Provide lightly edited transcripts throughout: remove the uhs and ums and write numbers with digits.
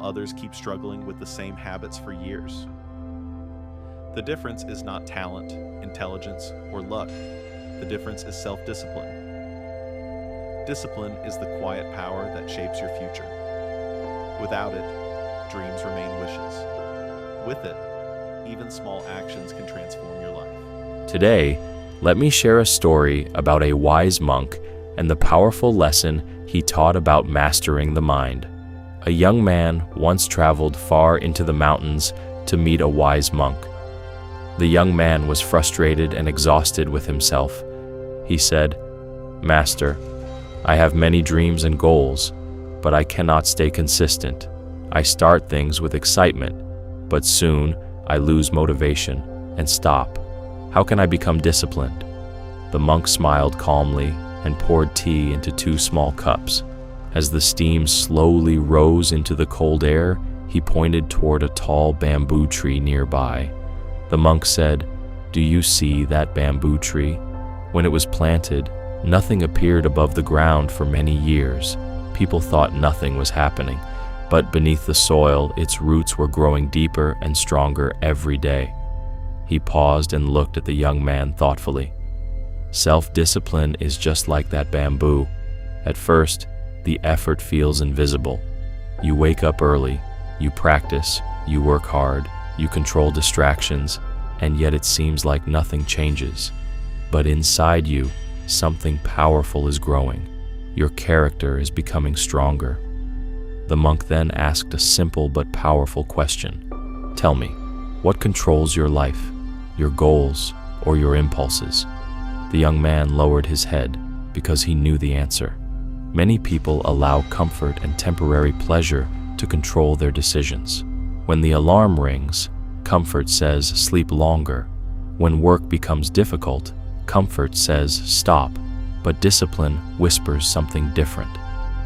others keep struggling with the same habits for years. The difference is not talent, intelligence, or luck. The difference is self-discipline. Discipline is the quiet power that shapes your future. Without it, dreams remain wishes. With it, even small actions can transform your life. Today, let me share a story about a wise monk and the powerful lesson he taught about mastering the mind. A young man once traveled far into the mountains to meet a wise monk. The young man was frustrated and exhausted with himself. He said, "Master, I have many dreams and goals, but I cannot stay consistent. I start things with excitement, but soon I lose motivation and stop. How can I become disciplined?" The monk smiled calmly and poured tea into 2 small cups. As the steam slowly rose into the cold air, he pointed toward a tall bamboo tree nearby. The monk said, "Do you see that bamboo tree? When it was planted, nothing appeared above the ground for many years. People thought nothing was happening, but beneath the soil, its roots were growing deeper and stronger every day." He paused and looked at the young man thoughtfully. Self-discipline is just like that bamboo. At first, the effort feels invisible. You wake up early, you practice, you work hard, you control distractions, and yet it seems like nothing changes. But inside you, something powerful is growing. Your character is becoming stronger. The monk then asked a simple but powerful question. "Tell me, what controls your life, your goals, or your impulses?" The young man lowered his head because he knew the answer. Many people allow comfort and temporary pleasure to control their decisions. When the alarm rings, comfort says sleep longer. When work becomes difficult, comfort says stop, but discipline whispers something different.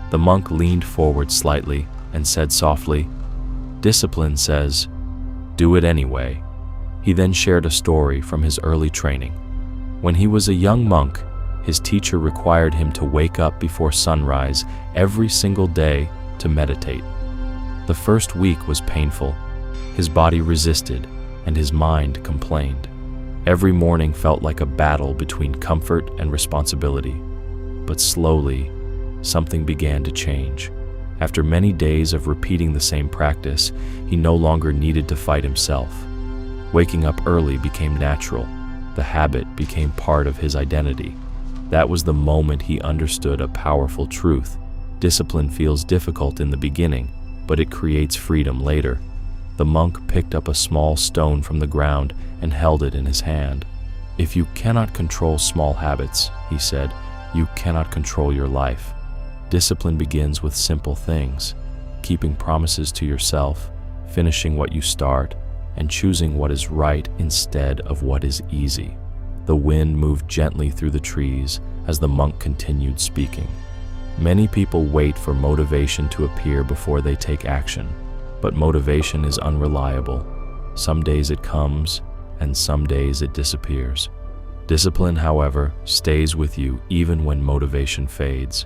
The monk leaned forward slightly and said softly, "Discipline says, do it anyway." He then shared a story from his early training. When he was a young monk, his teacher required him to wake up before sunrise every single day to meditate. The first week was painful. His body resisted, and his mind complained. Every morning felt like a battle between comfort and responsibility. But slowly, something began to change. After many days of repeating the same practice, he no longer needed to fight himself. Waking up early became natural. The habit became part of his identity. That was the moment he understood a powerful truth. Discipline feels difficult in the beginning, but it creates freedom later. The monk picked up a small stone from the ground and held it in his hand. "If you cannot control small habits," he said, "you cannot control your life." Discipline begins with simple things: keeping promises to yourself, finishing what you start, and choosing what is right instead of what is easy. The wind moved gently through the trees as the monk continued speaking. Many people wait for motivation to appear before they take action, but motivation is unreliable. Some days it comes, and some days it disappears. Discipline, however, stays with you even when motivation fades.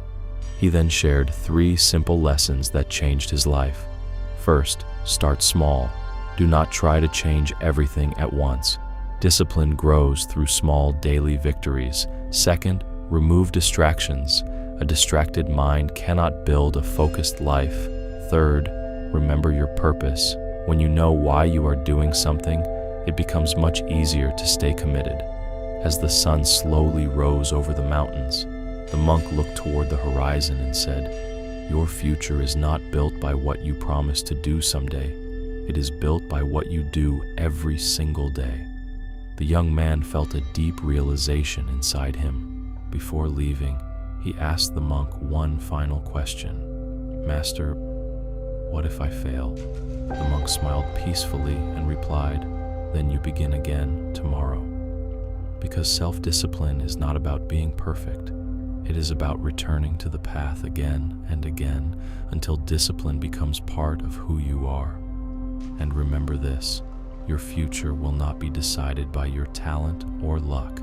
He then shared 3 simple lessons that changed his life. First, start small. Do not try to change everything at once. Discipline grows through small daily victories. Second, remove distractions. A distracted mind cannot build a focused life. Third, remember your purpose. When you know why you are doing something, it becomes much easier to stay committed. As the sun slowly rose over the mountains, the monk looked toward the horizon and said, "Your future is not built by what you promise to do someday. It is built by what you do every single day." The young man felt a deep realization inside him. Before leaving, he asked the monk one final question. "Master, what if I fail?" The monk smiled peacefully and replied, "Then you begin again tomorrow." Because self-discipline is not about being perfect. It is about returning to the path again and again until discipline becomes part of who you are. And remember this: your future will not be decided by your talent or luck.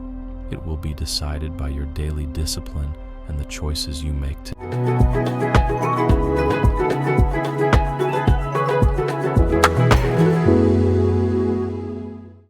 It will be decided by your daily discipline and the choices you make today.